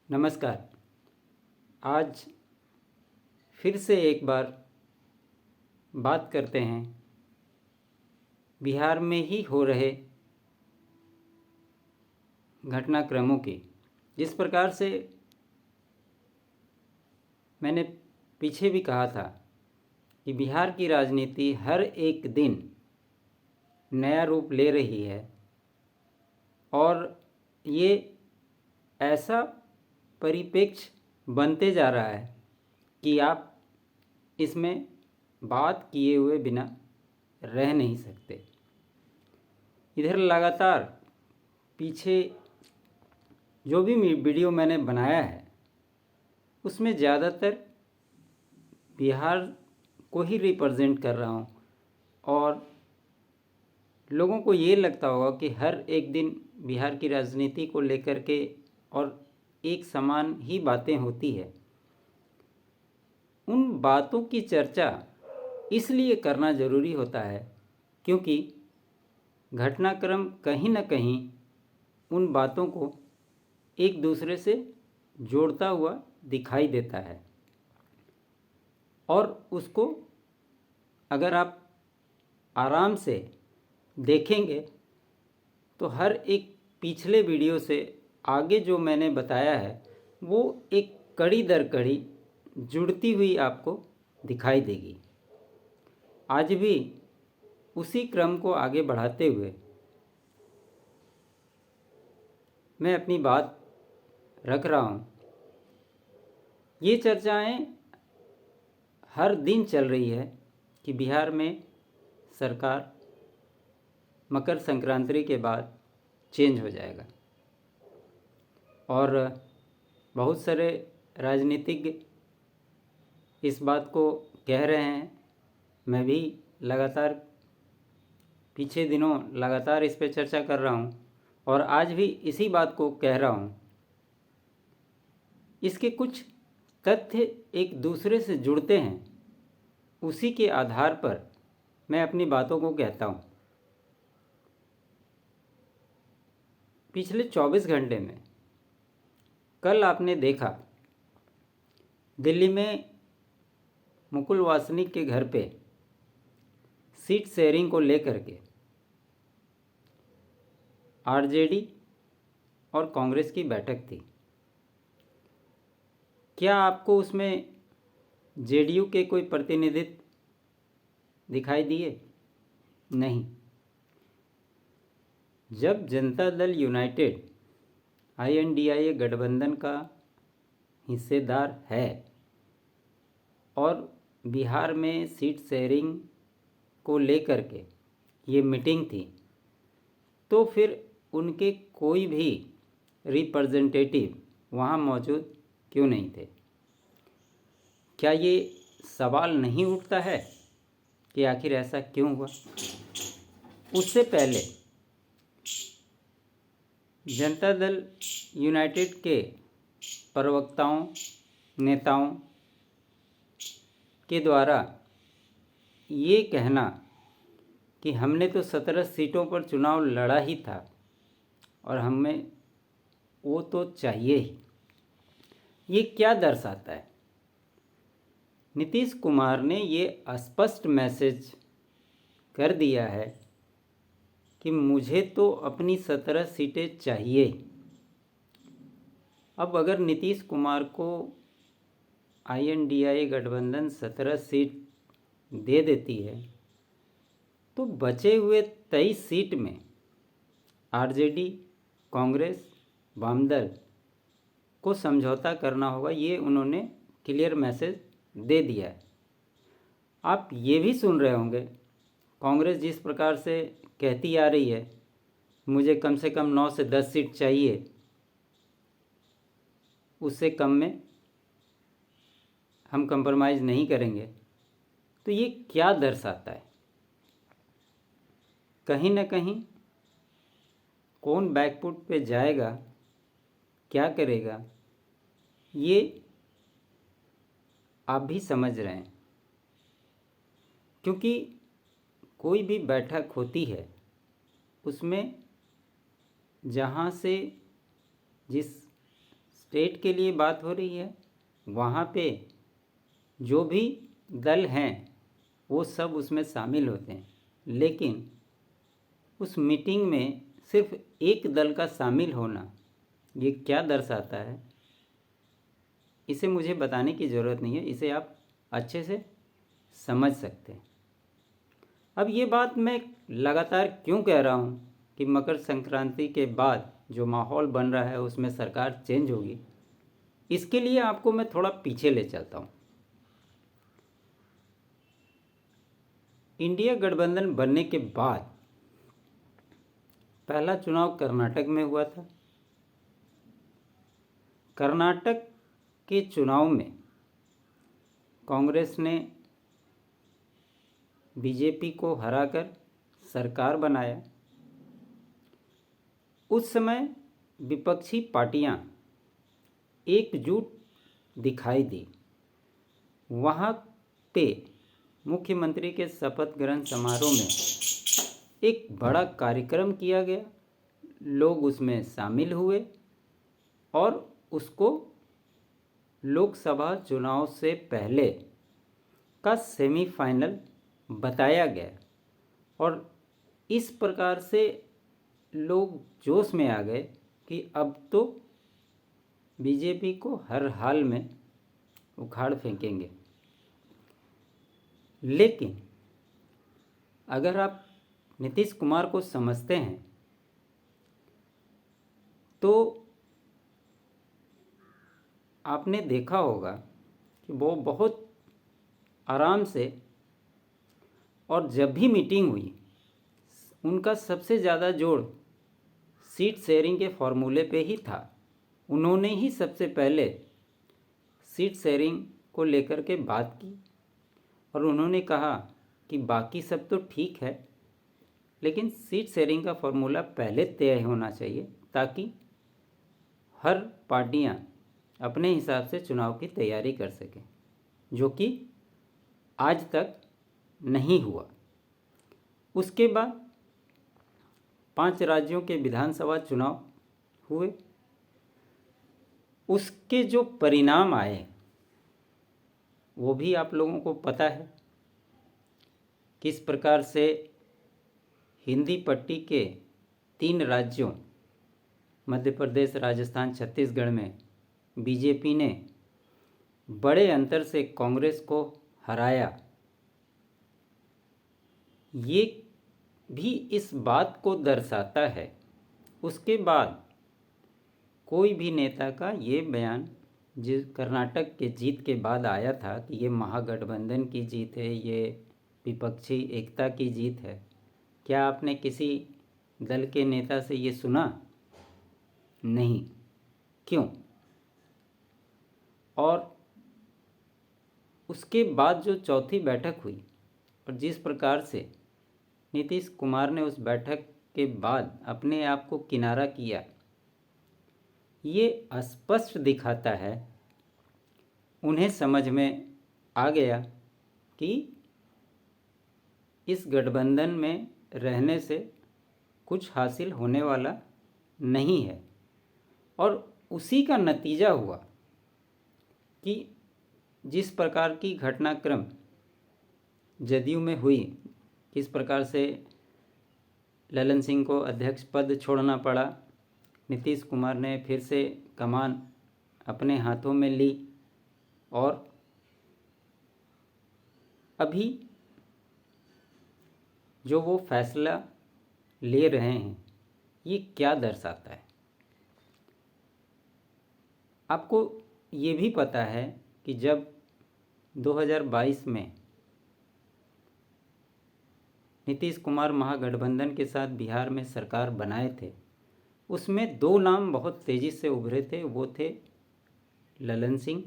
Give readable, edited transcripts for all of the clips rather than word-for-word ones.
नमस्कार। आज फिर से एक बार बात करते हैं बिहार में ही हो रहे घटनाक्रमों की। जिस प्रकार से मैंने पीछे भी कहा था कि बिहार की राजनीति हर एक दिन नया रूप ले रही है और ये ऐसा परिप्रेक्ष्य बनते जा रहा है कि आप इसमें बात किए हुए बिना रह नहीं सकते। इधर लगातार पीछे जो भी वीडियो मैंने बनाया है उसमें ज़्यादातर बिहार को ही रिप्रेजेंट कर रहा हूँ और लोगों को ये लगता होगा कि हर एक दिन बिहार की राजनीति को लेकर के और एक समान ही बातें होती है। उन बातों की चर्चा इसलिए करना ज़रूरी होता है क्योंकि घटनाक्रम कहीं न कहीं उन बातों को एक दूसरे से जोड़ता हुआ दिखाई देता है और उसको अगर आप आराम से देखेंगे तो हर एक पिछले वीडियो से आगे जो मैंने बताया है वो एक कड़ी दर कड़ी जुड़ती हुई आपको दिखाई देगी। आज भी उसी क्रम को आगे बढ़ाते हुए मैं अपनी बात रख रहा हूँ। ये चर्चाएं हर दिन चल रही है कि बिहार में सरकार मकर संक्रांति के बाद चेंज हो जाएगा और बहुत सारे राजनीतिज्ञ इस बात को कह रहे हैं। मैं भी लगातार पीछे दिनों लगातार इस पर चर्चा कर रहा हूँ और आज भी इसी बात को कह रहा हूँ। इसके कुछ तथ्य एक दूसरे से जुड़ते हैं, उसी के आधार पर मैं अपनी बातों को कहता हूँ। पिछले 24 घंटे में कल आपने देखा दिल्ली में मुकुल वासनिक के घर पे सीट शेयरिंग को लेकर के आरजेडी और कांग्रेस की बैठक थी। क्या आपको उसमें जेडीयू के कोई प्रतिनिधित्व दिखाई दिए? नहीं। जब जनता दल यूनाइटेड INDIA गठबंधन का हिस्सेदार है और बिहार में सीट शेयरिंग को लेकर के ये मीटिंग थी तो फिर उनके कोई भी रिप्रेजेंटेटिव वहाँ मौजूद क्यों नहीं थे? क्या ये सवाल नहीं उठता है कि आखिर ऐसा क्यों हुआ? उससे पहले जनता दल यूनाइटेड के प्रवक्ताओं नेताओं के द्वारा ये कहना कि हमने तो 17 सीटों पर चुनाव लड़ा ही था और हमें वो तो चाहिए ही, ये क्या दर्शाता है? नीतीश कुमार ने ये स्पष्ट मैसेज कर दिया है कि मुझे तो अपनी 17 सीटें चाहिए। अब अगर नीतीश कुमार को INDIA गठबंधन 17 सीट दे देती है तो बचे हुए 23 सीट में आरजेडी कांग्रेस वामदल को समझौता करना होगा। ये उन्होंने क्लियर मैसेज दे दिया है। आप ये भी सुन रहे होंगे कांग्रेस जिस प्रकार से कहती आ रही है मुझे कम से कम 9 से 10 सीट चाहिए, उससे कम में हम कंप्रोमाइज़ नहीं करेंगे। तो ये क्या दर्शाता है? कहीं ना कहीं कौन बैकफुट पे जाएगा, क्या करेगा, ये आप भी समझ रहे हैं। क्योंकि कोई भी बैठक होती है उसमें जहाँ से जिस स्टेट के लिए बात हो रही है, वहाँ पे जो भी दल हैं वो सब उसमें शामिल होते हैं, लेकिन उस मीटिंग में सिर्फ एक दल का शामिल होना ये क्या दर्शाता है, इसे मुझे बताने की ज़रूरत नहीं है, इसे आप अच्छे से समझ सकते हैं। अब ये बात मैं लगातार क्यों कह रहा हूँ कि मकर संक्रांति के बाद जो माहौल बन रहा है उसमें सरकार चेंज होगी, इसके लिए आपको मैं थोड़ा पीछे ले चलता हूँ। इंडिया गठबंधन बनने के बाद पहला चुनाव कर्नाटक में हुआ था। कर्नाटक के चुनाव में कांग्रेस ने बीजेपी को हराकर सरकार बनाया। उस समय विपक्षी पार्टियां एकजुट दिखाई दी। वहाँ पे मुख्यमंत्री के शपथ ग्रहण समारोह में एक बड़ा कार्यक्रम किया गया, लोग उसमें शामिल हुए और उसको लोकसभा चुनाव से पहले का सेमीफाइनल बताया गया और इस प्रकार से लोग जोश में आ गए कि अब तो बीजेपी को हर हाल में उखाड़ फेंकेंगे। लेकिन अगर आप नीतीश कुमार को समझते हैं तो आपने देखा होगा कि वो बहुत आराम से, और जब भी मीटिंग हुई उनका सबसे ज़्यादा जोर सीट शेयरिंग के फॉर्मूले पे ही था। उन्होंने ही सबसे पहले सीट शेयरिंग को लेकर के बात की और उन्होंने कहा कि बाकी सब तो ठीक है, लेकिन सीट शेयरिंग का फॉर्मूला पहले तय होना चाहिए ताकि हर पार्टियां अपने हिसाब से चुनाव की तैयारी कर सकें, जो कि आज तक नहीं हुआ। उसके बाद 5 राज्यों के विधानसभा चुनाव हुए। उसके जो परिणाम आए वो भी आप लोगों को पता है, किस प्रकार से हिंदी पट्टी के 3 राज्यों मध्य प्रदेश, राजस्थान, छत्तीसगढ़ में बीजेपी ने बड़े अंतर से कांग्रेस को हराया। ये भी इस बात को दर्शाता है। उसके बाद कोई भी नेता का ये बयान जिस कर्नाटक के जीत के बाद आया था कि ये महागठबंधन की जीत है, ये विपक्षी एकता की जीत है, क्या आपने किसी दल के नेता से ये सुना? नहीं। क्यों? और उसके बाद जो चौथी बैठक हुई और जिस प्रकार से नीतीश कुमार ने उस बैठक के बाद अपने आप को किनारा किया, ये स्पष्ट दिखाता है, उन्हें समझ में आ गया कि इस गठबंधन में रहने से कुछ हासिल होने वाला नहीं है। और उसी का नतीजा हुआ कि जिस प्रकार की घटनाक्रम जदयू में हुई, किस प्रकार से ललन सिंह को अध्यक्ष पद छोड़ना पड़ा, नीतीश कुमार ने फिर से कमान अपने हाथों में ली और अभी जो वो फैसला ले रहे हैं ये क्या दर्शाता है? आपको ये भी पता है कि जब 2022 में नीतीश कुमार महागठबंधन के साथ बिहार में सरकार बनाए थे, उसमें 2 नाम बहुत तेज़ी से उभरे थे। वो थे ललन सिंह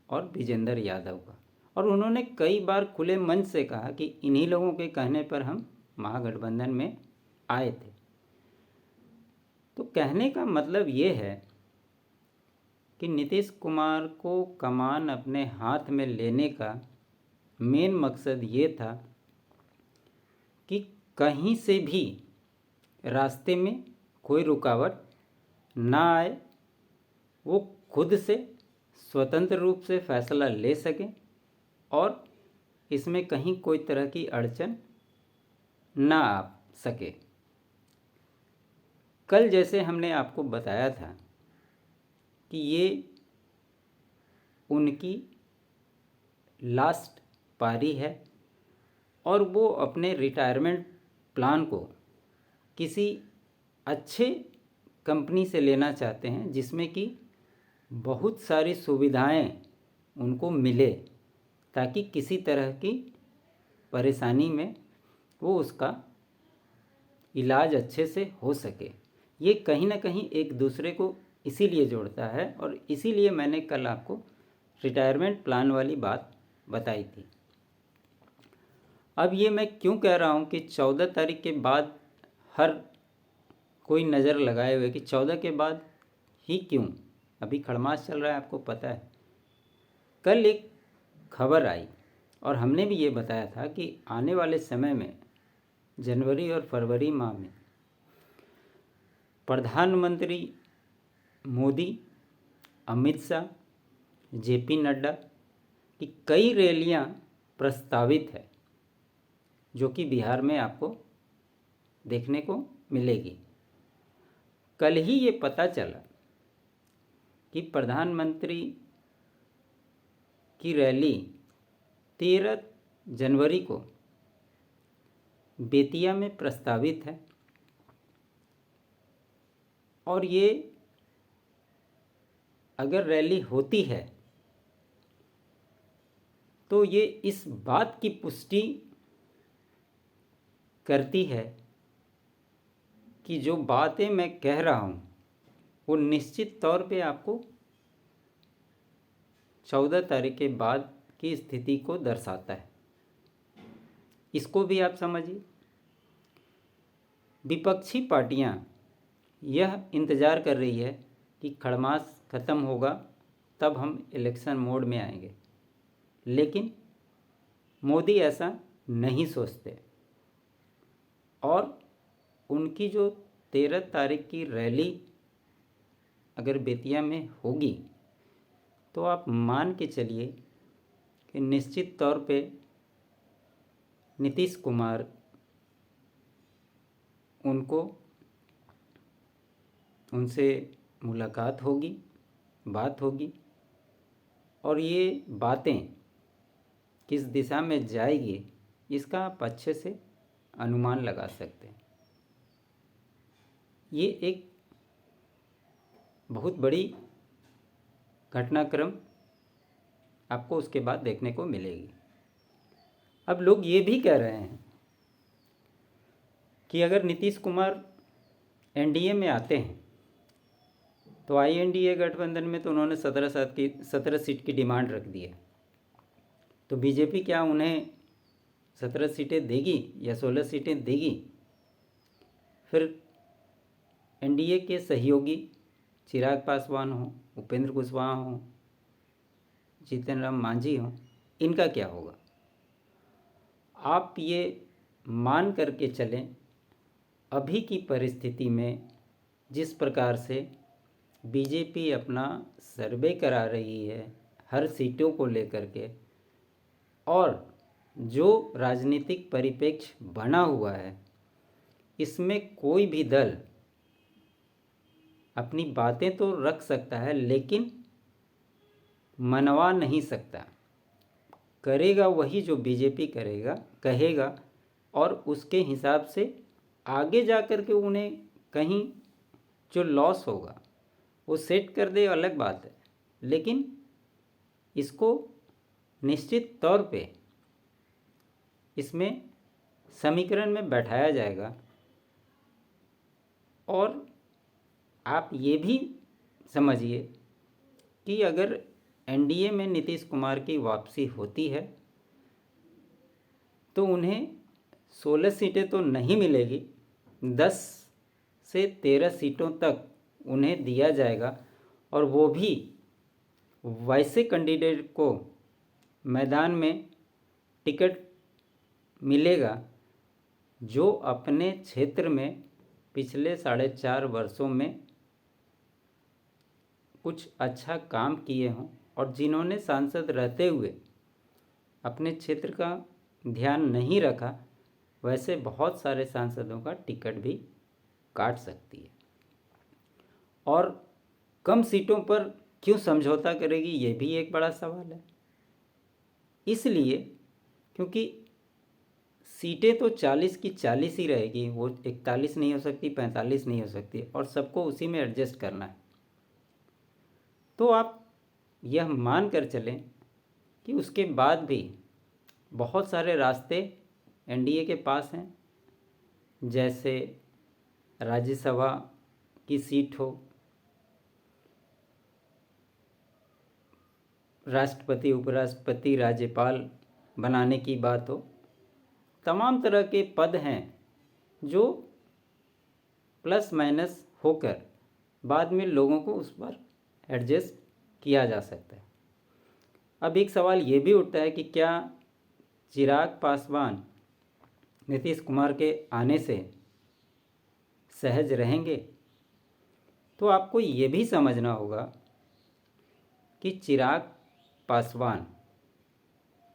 और विजेंद्र यादव का, और उन्होंने कई बार खुले मन से कहा कि इन्हीं लोगों के कहने पर हम महागठबंधन में आए थे। तो कहने का मतलब ये है कि नीतीश कुमार को कमान अपने हाथ में लेने का मेन मकसद ये था कि कहीं से भी रास्ते में कोई रुकावट ना आए, वो खुद से स्वतंत्र रूप से फैसला ले सकें और इसमें कहीं कोई तरह की अड़चन ना आ सके। कल जैसे हमने आपको बताया था कि ये उनकी लास्ट पारी है और वो अपने रिटायरमेंट प्लान को किसी अच्छे कंपनी से लेना चाहते हैं जिसमें कि बहुत सारी सुविधाएं उनको मिले, ताकि किसी तरह की परेशानी में वो उसका इलाज अच्छे से हो सके। ये कहीं ना कहीं एक दूसरे को इसीलिए जोड़ता है और इसीलिए मैंने कल आपको रिटायरमेंट प्लान वाली बात बताई थी। अब ये मैं क्यों कह रहा हूँ कि 14 तारीख के बाद हर कोई नज़र लगाए हुए कि 14 के बाद ही क्यों, अभी खड़मास चल रहा है, आपको पता है। कल एक खबर आई और हमने भी ये बताया था कि आने वाले समय में जनवरी और फरवरी माह में प्रधानमंत्री मोदी, अमित शाह, जेपी नड्डा की कई रैलियां प्रस्तावित है जो कि बिहार में आपको देखने को मिलेगी। कल ही ये पता चला कि प्रधानमंत्री की रैली 13 जनवरी को बेतिया में प्रस्तावित है और ये अगर रैली होती है तो ये इस बात की पुष्टि करती है कि जो बातें मैं कह रहा हूँ वो निश्चित तौर पे आपको 14 तारीख के बाद की स्थिति को दर्शाता है। इसको भी आप समझिए। विपक्षी पार्टियां यह इंतज़ार कर रही है कि खड़मास ख़त्म होगा तब हम इलेक्शन मोड में आएंगे, लेकिन मोदी ऐसा नहीं सोचते और उनकी जो 13 तारीख की रैली अगर बेतिया में होगी तो आप मान के चलिए कि निश्चित तौर पे नीतीश कुमार उनसे मुलाकात होगी, बात होगी और ये बातें किस दिशा में जाएगी इसका आप अच्छे से अनुमान लगा सकते हैं। ये एक बहुत बड़ी घटनाक्रम आपको उसके बाद देखने को मिलेगी। अब लोग ये भी कह रहे हैं कि अगर नीतीश कुमार एनडीए में आते हैं तो आईएनडीए गठबंधन में तो उन्होंने 17 सीट की डिमांड रख दी है, तो बीजेपी क्या उन्हें 17 सीटें देगी या 16 सीटें देगी? फिर एनडीए के सहयोगी चिराग पासवान हो, उपेंद्र कुशवाहा हो, जीतन राम मांझी हो, इनका क्या होगा? आप ये मान करके चलें अभी की परिस्थिति में जिस प्रकार से बीजेपी अपना सर्वे करा रही है हर सीटों को लेकर के और जो राजनीतिक परिप्रेक्ष्य बना हुआ है, इसमें कोई भी दल अपनी बातें तो रख सकता है लेकिन मनवा नहीं सकता। करेगा वही जो बीजेपी कहेगा और उसके हिसाब से आगे जा कर के उन्हें कहीं जो लॉस होगा वो सेट कर दे, अलग बात है, लेकिन इसको निश्चित तौर पे इसमें समीकरण में बैठाया जाएगा। और आप ये भी समझिए कि अगर एनडीए में नीतीश कुमार की वापसी होती है तो उन्हें 16 सीटें तो नहीं मिलेगी, 10 से 13 सीटों तक उन्हें दिया जाएगा और वो भी वैसे कैंडिडेट को मैदान में टिकट मिलेगा जो अपने क्षेत्र में पिछले 4.5 वर्षों में कुछ अच्छा काम किए हों और जिन्होंने सांसद रहते हुए अपने क्षेत्र का ध्यान नहीं रखा, वैसे बहुत सारे सांसदों का टिकट भी काट सकती है। और कम सीटों पर क्यों समझौता करेगी, ये भी एक बड़ा सवाल है। इसलिए क्योंकि सीटें तो 40 की 40 ही रहेगी, वो 41 नहीं हो सकती, 45 नहीं हो सकती, और सबको उसी में एडजस्ट करना है। तो आप यह मान कर चलें कि उसके बाद भी बहुत सारे रास्ते एनडीए के पास हैं, जैसे राज्यसभा की सीट हो, राष्ट्रपति, उपराष्ट्रपति, राज्यपाल बनाने की बात हो, तमाम तरह के पद हैं जो प्लस माइनस होकर बाद में लोगों को उस पर एडजस्ट किया जा सकता है। अब एक सवाल ये भी उठता है कि क्या चिराग पासवान नीतीश कुमार के आने से सहज रहेंगे? तो आपको ये भी समझना होगा कि चिराग पासवान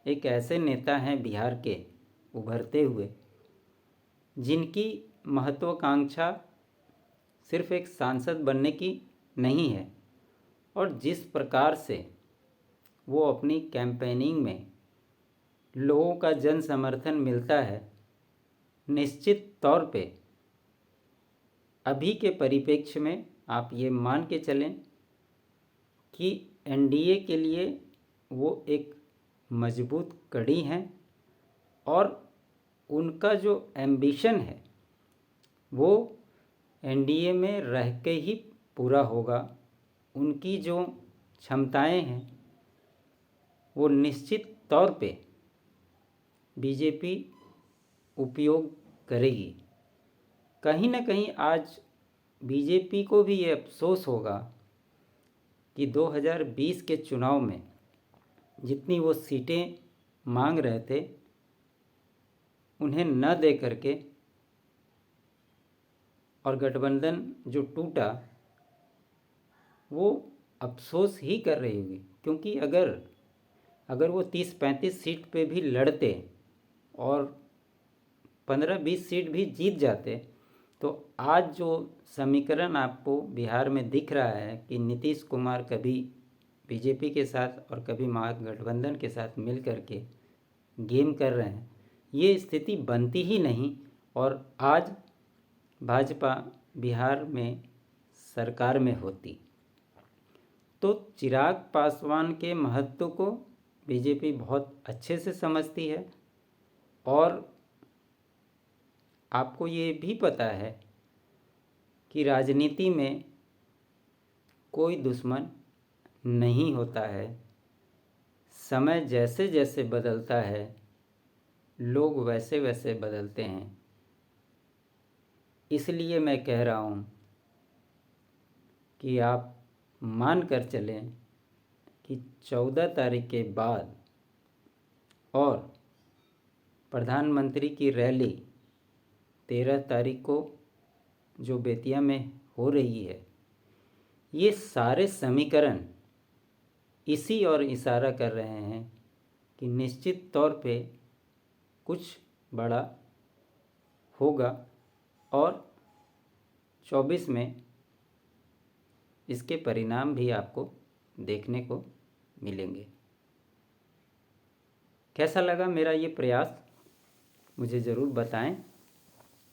एक ऐसे नेता हैं बिहार के उभरते हुए, जिनकी महत्वाकांक्षा सिर्फ एक सांसद बनने की नहीं है, और जिस प्रकार से वो अपनी कैंपेनिंग में लोगों का जन समर्थन मिलता है, निश्चित तौर पे अभी के परिप्रेक्ष्य में आप ये मान के चलें कि एनडीए के लिए वो एक मजबूत कड़ी हैं, और उनका जो एम्बिशन है वो एनडीए में रह के ही पूरा होगा। उनकी जो क्षमताएं हैं वो निश्चित तौर पे बीजेपी उपयोग करेगी। कहीं ना कहीं आज बीजेपी को भी ये अफसोस होगा कि 2020 के चुनाव में जितनी वो सीटें मांग रहे थे, उन्हें न दे करके और गठबंधन जो टूटा, वो अफसोस ही कर रही होगी। क्योंकि अगर वो 30-35 सीट पे भी लड़ते और 15-20 सीट भी जीत जाते, तो आज जो समीकरण आपको बिहार में दिख रहा है कि नीतीश कुमार कभी बीजेपी के साथ और कभी महागठबंधन के साथ मिल कर के गेम कर रहे हैं, ये स्थिति बनती ही नहीं, और आज भाजपा बिहार में सरकार में होती। तो चिराग पासवान के महत्व को बीजेपी बहुत अच्छे से समझती है, और आपको ये भी पता है कि राजनीति में कोई दुश्मन नहीं होता है। समय जैसे जैसे बदलता है, लोग वैसे वैसे बदलते हैं। इसलिए मैं कह रहा हूँ कि आप मान कर चलें कि 14 तारीख के बाद और प्रधानमंत्री की रैली 13 तारीख को जो बेतिया में हो रही है, ये सारे समीकरण इसी और इशारा कर रहे हैं कि निश्चित तौर पे कुछ बड़ा होगा, और 24 में इसके परिणाम भी आपको देखने को मिलेंगे। कैसा लगा मेरा ये प्रयास, मुझे ज़रूर बताएं।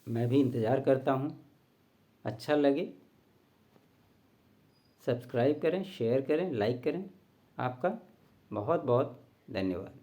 मैं भी इंतज़ार करता हूँ। अच्छा लगे सब्सक्राइब करें, शेयर करें, लाइक करें। आपका बहुत बहुत धन्यवाद।